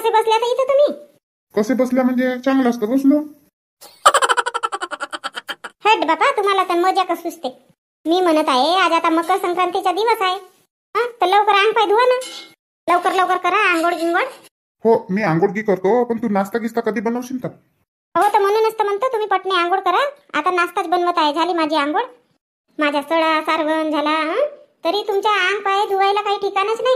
कसे बसल्या तर इथं तुम्ही? कसे बसल्या म्हणजे चांगलं असतं बसलो. हट बापा, तुम्हाला तर मजा का सुचते. मी म्हणत आहे आज आता मकर संक्रांतीचा दिवस आहे. तर लवकर अंग पाय धुवा ना, लवकर लवकर करा आंघोळ गिंगोळ. हो मी आंघोळ की करतो, पण तू नाश्ता गिस्ता कधी बनवशील का? हो तर म्हणूनच तर म्हणतो तुम्ही पटणे आंघोळ करा. आता नाश्ताच बनवत आहे. झाली माझी आंघोळ, माझा सडा सारवण झाला. तरी तुमच्या अंग पाय धुवायला काही ठिकाणच नाही.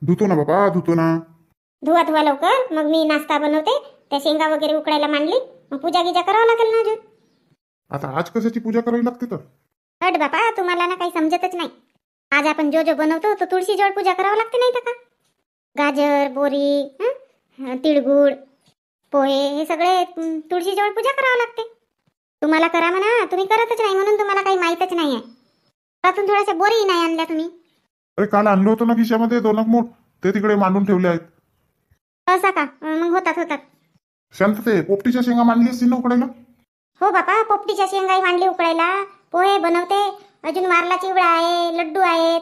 धुतो ना बाबा, धुतो ना. धुवा धुवा लवकर, मग मी नाश्ता बनवते. त्या शेंगा वगैरे उकडायला मांडली, मग पूजा गिजा करावं लागेल ना अजून. आता आज कशाची पूजा करावी लागते तर? हट बापा, तुम्हाला ना काही समजतच नाही. आज आपण जो जो बनवतो तो तुळशी जवळ पूजा करावं लागते, नाही तर का? गाजर, बोरी, तिळगुळ, पोहे हे सगळे तुळशी जवळ पूजा करावं लागते. तुम्हाला करा म्हणा, तुम्ही करतच नाही म्हणून तुम्हाला काही माहीतच नाही आहे. त्यातून थोड्याशा बोरी नाही आणल्या तुम्ही. अरे काल आणलं होतं ना खिशामध्ये 2 मूठ, ते तिकडे मांडून ठेवले आहेत. असं का? मग होतात. शांतते, पोपटीच्या शेंगा मांडली असतील ना उकडायला? हो बापा, पोपटीच्या शेंगाई मांडली उकडायला. पोहे बनवते, अजून वारला चिवडा आहे, लड्डू आहेत.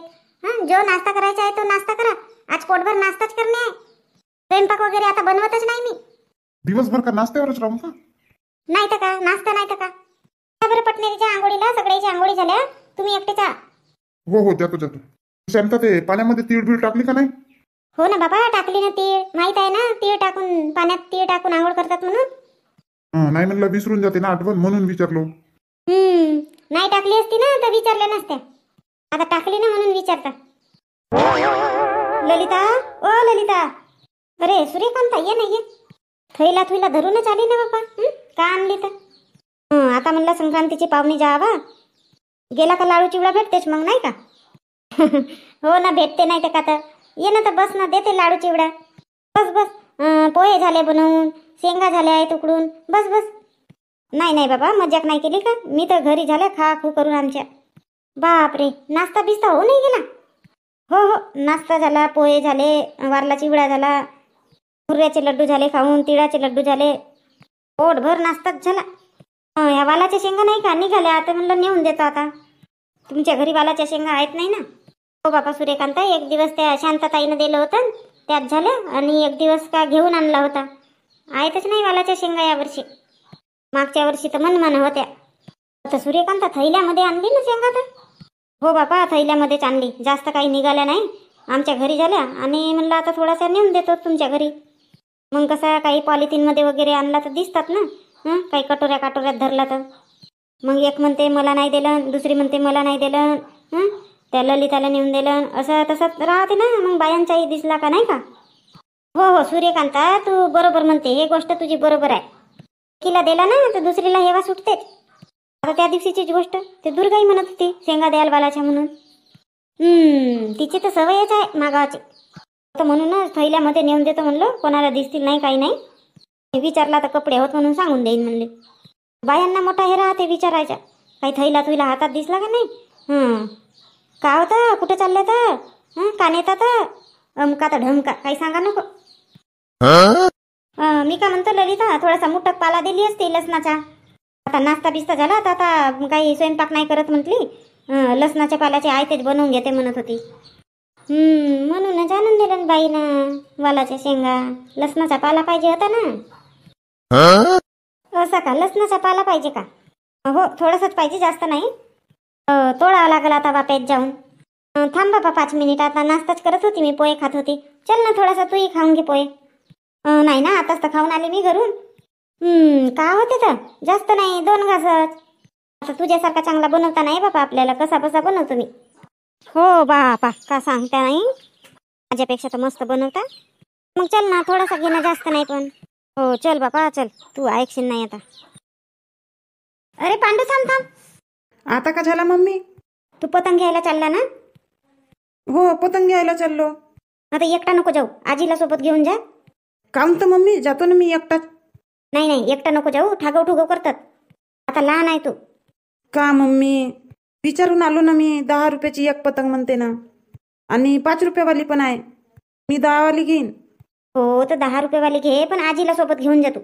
जो नाश्ता करायचा आहे तो नाश्ता करा. आज पोटभर नाश्ताच करणे आहे. स्वयंपाक वगैरे आता बनवतच नाही मी. दिवसभर का नाश्त्यावरच राहू का? नाही तर का, नाश्ता नाही तर का. बरं पटणेरीच्या आंघोळीला सगळ्याची आंघोळी झाल्या, तुम्ही एकटेच आहात. हो जातो. शांतते, पाण्यामध्ये तीळ बीळ टाकली का नाही? हो ना बाबा, टाकली ना तीळ. माहित आहे ना, तीळ टाकून पाण्यात तीळ टाकून आंघोळ करतात म्हणून. नाही म्हणलं विसरून जाते ना आठवण, म्हणून विचारलो. नाही टाकली असती ना तर विचारल्या नसत्या. आता टाकली ना म्हणून विचारता. ललिता, ओ ललिता. अरे सूर्यकांता, ये ना ये. थैला धरूनच आली ना बाबा. का आणली तर? आता म्हणलं संक्रांतीची पाहुणी जावा. गेला का लाडू चिवडा भेटतेच मग, नाही का? हो ना, भेटते नाही तर का. तर ये ना, तर बस ना, देते लाडू चिवडा. बस. पोहे झाले बनवून, शेंगा झाल्या आहेत उकडून. बस. नाही बाबा, मजाक नाही केली का? मी तर घरी झाल्या खा खू करून आमच्या. बापरे, नाश्ता बिस्ता हो नाही गेला? हो, नाश्ता झाला, पोहे झाले, वारला चिवडा झाला, मुर्ऱ्याचे लड्डू झाले खाऊन, तिळाचे लड्डू झाले. पोटभर नाश्ताच झाला. ह्या वालाच्या शेंगा नाही का निघाल्या, आता म्हणलं नेऊन देतो. आता तुमच्या घरी वालाच्या शेंगा आहेत नाही ना? हो बापा सूर्यकांता, एक दिवस त्या शांताताईनं दिलं होतं त्यात झाल्या, आणि एक दिवस का घेऊन आणला होता. आहेतच नाही वालाच्या शेंगा यावर्षी. मागच्या वर्षी तर मनमान होत्या. आता सूर्यकांता थैल्यामध्ये आणली ना शेंगा तर? हो बापा, थैल्यामध्येच आणली. जास्त काही निघाल्या नाही, आमच्या घरी झाल्या. आणि म्हणलं आता थोडासा नेऊन देतो तुमच्या घरी. मग कसा काही पॉलिथिनमध्ये वगैरे आणला तर दिसतात ना. काही कटोऱ्यात धरला तर मग एक म्हणते मला नाही दिलं, दुसरी म्हणते मला नाही दिलं, त्या ललिताला नेऊन दिलं, असं तसंच राहते ना. मग बायांचाही दिसला का, नाही का? हो सूर्यकांता, तू बरोबर म्हणते, हे गोष्ट तुझी बरोबर आहे. एकीला दिला ना तर दुसरीला हेवा सुटतेच. आता त्या दिवशीचीच गोष्ट, ते दुर्गाई म्हणत होती शेंगा द्याल बालाच्या म्हणून. तिची तर सवयच आहे मागावाची. तर म्हणूनच थैल्यामध्ये नेऊन देतो म्हणलं, कोणाला दिसतील नाही काही नाही. विचारला तर कपडे होत म्हणून सांगून देईन म्हणले. बायांना मोठा हे राहते विचारायच्या, काही थैला तुला हातात दिसला का नाही? का होतं, कुठं चाललं तर, का नेतात अमका तर ढमका, काही सांगा नको. मी का म्हणतो ललिता, थोडासा मुठक पाला दिली असते लसणाचा. आता नाश्ता बिस्ता झाला तर आता काही स्वयंपाक नाही करत म्हटली. लसणाच्या पाल्याचे आयतेच बनवून घेते म्हणत होती. म्हणूनच आणून दिलं बाईनं वालाच्या शेंगा. लसणाचा पाला पाहिजे होता ना. असा का, लसणाचा पाला पाहिजे का? हो, थोडंसंच पाहिजे, जास्त नाही. तोडावं लागेल आता वाप्यात जाऊन. थांब बापा 5 मिनिट, आता नाश्ताच करत होती मी, पोहे खात होती. चल ना, थोडासा तूही खाऊन घे पोहे. नाही ना, आताच तर खाऊन आले मी घरून. का होते तर जास्त नाही, 2 घासच. आता तुझ्यासारखा चांगला बनवता नाही बापा आपल्याला, कसा बसा बनवतो मी. हो बापा, का सांगता नाही, माझ्यापेक्षा तर मस्त बनवता. मग चल ना, थोडासा घेणं, जास्त नाही पण. हो चल बापा चल, तू ऐकशील नाही आता. अरे पांडू थांब. आता का झाला मम्मी? तू पतंग घ्यायला चालला ना? हो, पतंग घ्यायला चाललो. आता एकटा नको जाऊ, आजीला सोबत घेऊन जा. काम तर मम्मी, जातो ना मी एकटाच. नाही एकटा नको जाऊ, ठागव करतात. आता लहान आहे तू. का मम्मी, विचारून आलो ना मी. 10 रुपयाची एक पतंग म्हणते ना, आणि 5 रुपयावाली पण आहे. मी 10 वाली घेईन. हो तर 10 रुपयेवाली घे, पण आजीला सोबत घेऊन जा तू.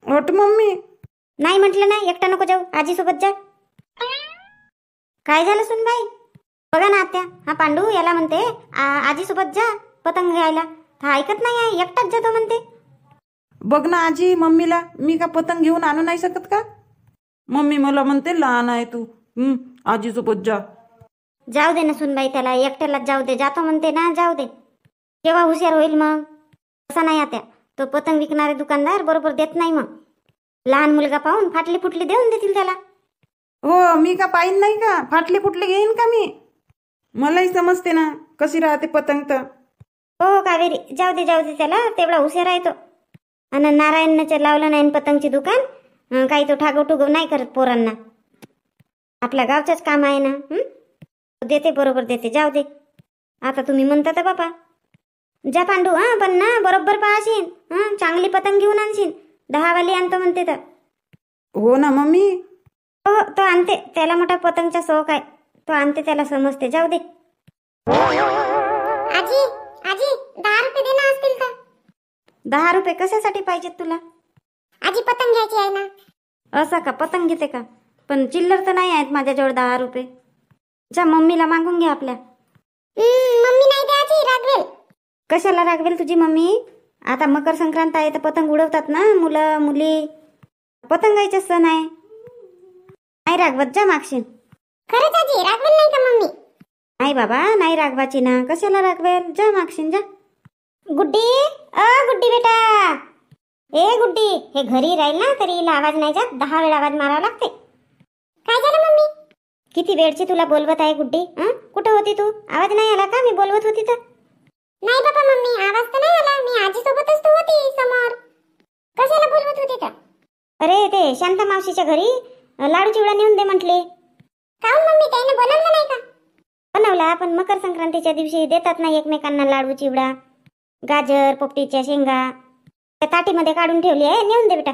हट मम्मी. नाही म्हटलं ना, एकटा नको जाऊ, आजी सोबत जा. काय झालं सुनबाई? बघा ना आत्या, हा पांडू याला म्हणते आजी सोबत जा पतंग घ्यायला. हा ऐकत नाही आहे, एकटाच जातो म्हणते. बघ ना आजी मम्मीला, मी का पतंग घेऊन आणू नाही शकत का? मम्मी मला म्हणते लहान आहे तू, आजीसोबत जा. जाऊ दे ना सुनबाई, त्याला एकट्यालाच जाऊ दे. जातो म्हणते ना, जाऊ दे. केव्हा हुशार होईल मग? असा नाही आता तो पतंग विकणारे दुकानदार बरोबर देत नाही. मग लहान मुलगा पाहून फाटली फुटली देऊन देतील त्याला. हो, मी का पाहिन नाही का? फाटले फुटले घेईन का मी? मलाही समजते ना कशी राहते पतंग तर. हो कावेरी, जाऊ दे जाऊ दे, त्याला तेवढा हुशार आहे तो. आणि नारायणचं लावलं नाही पतंगची दुकान, काही तो ठागव टुगव नाही करत पोरांना. आपल्या गावचंच काम आहे ना. देते बरोबर देते, जाऊ दे. आता तुम्ही म्हणता तर बापा जा पांडू. पण ना बरोबर पाहशील, चांगली पतंग घेऊन आणशील. 10 वाली आणतो म्हणते तर. हो ना मम्मी. हो तो आणते, त्याला मोठा पतंगचा शौक आहे. तो आणते, त्याला समजते. जाऊ दे. आजी आजी 10 रुपये देणार असतील का? 10 रुपये कशासाठी पाहिजेत तुला? आजी पतंग घ्यायची आहे ना. असं का? पतंग घेते का? पण चिल्लर तर नाही आहेत माझ्याजवळ 10 रुपये. जा मम्मीला मागून घे आपल्या. मम्मी नाही द्यायची, रागवेल. कशाला रागवेल तुझी मम्मी? आता मकर संक्रांत आहे तर पतंग उडवतात ना मुलं मुली. पतंगायचं सण आहे. नाही रागवत, जा मागशील. खरंच आजी रागवेल नाही का मम्मी? नाही बाबा, नाही रागवाची ना. कशाला रागवेल? जा मागशील, जा. गुड्डी, गुड्डी बेटा. ए गुड्डी, हे घरी राहील ना तरी हिला आवाज नाही जात. 10 वेळा आवाज मारावा लागते. काय झालं मम्मी? किती वेळची तुला बोलवत आहे गुड्डी. कुठं होती तू? आवाज नाही आला का मी बोलवत होती तर? नाही बाबा मम्मी, आवाज तर नाही आला. मी आजी सोबतच तर होती समोर. कशाला बोलवत होती तर? अरे ते शांता मावशीच्या घरी लाडू चिवडा नेऊन दे म्हटले. काऊन मम्मी, त्याने बनवलं नाही का? बनवला, पण मकर संक्रांतीच्या दिवशी देतात ना एकमेकांना लाडू चिवडा. गाजर पोपटीच्या शेंगा त्या ताटीमध्ये काढून ठेवली आहे, नेऊन दे बेटा.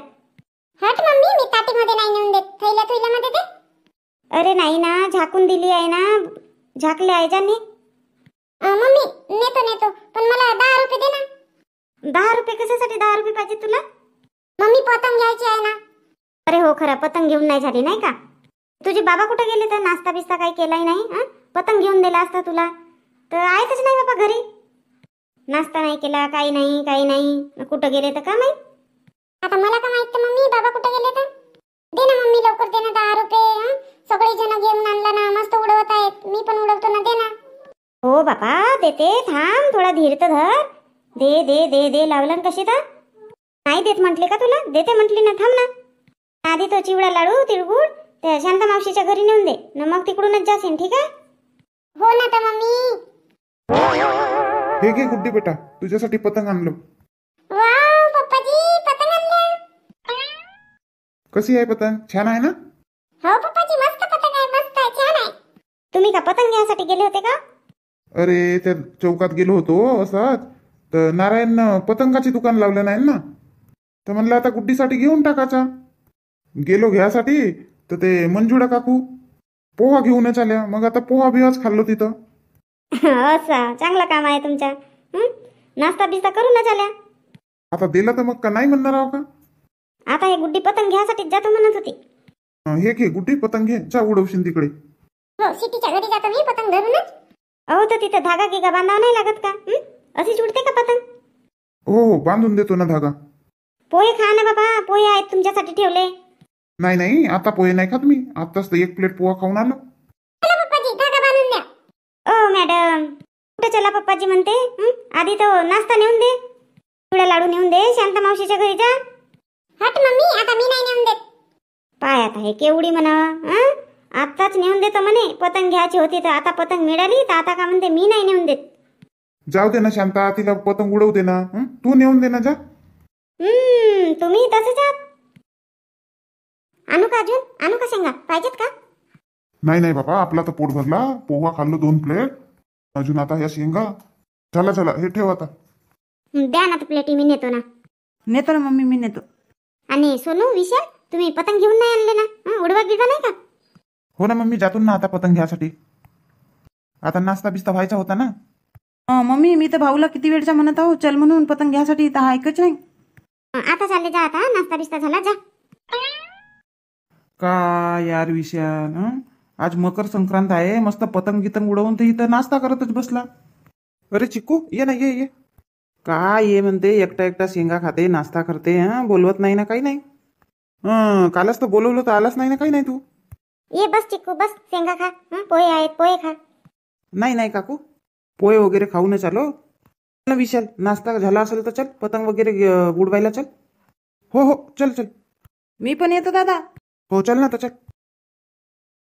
हट मम्मी, मी ताटीमध्ये नाही नेऊन देत. थैल्या थैल्यामध्ये दे. अरे नाही ना, झाकून दिली आहे ना. झाकले आहे जाने. मम्मी नेतो नेतो, पण मला 10 रुपये दे ना. 10 रुपये कशासाठी? 10 रुपये पाहिजे तुला? मम्मी पतंग घ्यायची आहे ना. अरे हो खरा, पतंग घेऊन नाही झाली नाही का? तुझे बाबा कुठे गेले तर? नाश्ता बिस्ता काही केलाही नाही. पतंग घेऊन दिला असता तुला तर. आहेतच नाही बाबा घरी. नाश्ता नाही केला, काही नाही काही नाही. कुठं गेले तर का माहित? आता मला का माहित मम्मी, बाबा कुठे गेले तर? दे ना मम्मी, लवकर दे ना 10 रुपये. सगळे जण घेऊन आणला ना, मस्त उडवत आहेत. मी पण उडवतो ना, दे ना. हो बापा देते, थांब थोडा धीर तर धर. दे दे दे दे, लावलं कशी तर? नाही देत म्हटले का तुला? देते म्हटली ना, थांब ना. आधी तो चिवडा लाडू तिळगुळ त्या शांता मावशीच्या घरी नेऊन दे ना, मग तिकडूनच जाशील. ठीक आहे? हो ना तर मम्मी. हे घे गुड्डी बेटा, तुझ्यासाठी पतंग आणलो. वाव पप्पाजी, पतंग आणल्या. कशी आहे पतंग? छान आहे ना? हो पप्पाजी, मस्त पतंग आहे, मस्त आहे, छान आहे. तुम्ही का पतंग घ्यायसाठी गेले होते का? अरे त्या चौकात गेलो होतो असंच, तर नारायण पतंगाची दुकान लावलं नाही ना, तर म्हणलं आता गुड्डीसाठी घेऊन टाकायचा. गेलो घ्यासाठी तर ते मंजुळा काकू पोहा घेऊनच आल्या. मग आता पोहा बिहाच खाल्लो तिथं. असं चांगलं काम आहे तुमच्या. नाश्ता बिस्ता करूनच आल्या. आता दिला तर मग का नाही म्हणणार आहो का? आता हे गुड्डी पतंग घ्यायसाठी जातो म्हणत होती. हे घे गुड्डी पतंग घे, जा उडवशील तिकडे. हो सिटीच्या घरी जातो मी पतंग धरूनच. अहो तर तिथे धागा गिगा बांधावा नाही लागत का? अशीच उडते का पतंग? हो हो, बांधून देतो ना धागा. पोहे खा ना बाबा, पोहे आहेत तुमच्यासाठी ठेवले. नाही नाही, आता पोहे नाही खात मी. आताच तर 1 प्लेट पोहा खाऊन आलो. पप्पाजी धागा बांधून द्या. ओ मॅडम, कुठे चला पप्पाजी म्हणते? आधी तो नाश्ता नेऊन दे, थोडा लाडू नेऊन दे. शांता मावशीच्या घरी जा. हट मम्मी, आता मी नाही नेऊन देत. पाय आता हे केवढी म्हणावा. आताच नेऊन देतो म्हणे. पतंग घ्यायची होती तर आता पतंग मिळाली तर आता का म्हणते मी नाही नेऊन देत. जाऊ दे ना शांता, तिला पतंग उडवू दे ना. तू नेऊन दे ना, जा. तुम्ही तसंच आहात. आणू का अजून? आणू का शेंगा पाहिजेत का? नाही नाही बाबा, आपला तर पोट भरला. पोहा खाल्लो 2 प्लेट. अजून आता ह्या शेंगा. चला चला, हे ठेव आता. द्या ना प्लेटी, मी नेतो ना. नेतो ना मम्मी, मी नेतो. आणि सोनू विशाल, तुम्ही पतंग घेऊन नाही आणले ना? उडवा गिडवा नाही का? हो ना मम्मी, जातो ना आता पतंग घ्यासाठी. आता नाश्ता बिस्ता व्हायचा होता ना. मम्मी मी तर भाऊला किती वेळचा म्हणत आहो चल म्हणून पतंग घ्यासाठी, तर हा ऐकच नाही. आता चालले जा, आता नाश्ता बिस्ता झाला, जा. का यार विशाल, आज मकर संक्रांत आहे, मस्त पतंग गितंग उडवून तर इथं नाश्ता करतच बसला. अरे चिकू, ये ना, ये ये. काय ये म्हणते एकटा एकटा शेंगा खाते नाश्ता करते हा बोलवत नाही ना काही नाही. कालच तर बोलवलं तर आलाच नाही ना काही नाही तू. ये बस चिक्कू बस शेंगा खा. पोहे आहेत पोहे खा. नाही नाही काकू पोहे वगैरे खाऊनच आलो ना. विशाल नाश्ता झाला असेल तर चल पतंग वगैरे उडवायला चल. हो हो चल चल. मी पण येतो दादा. हो चल ना तर चल.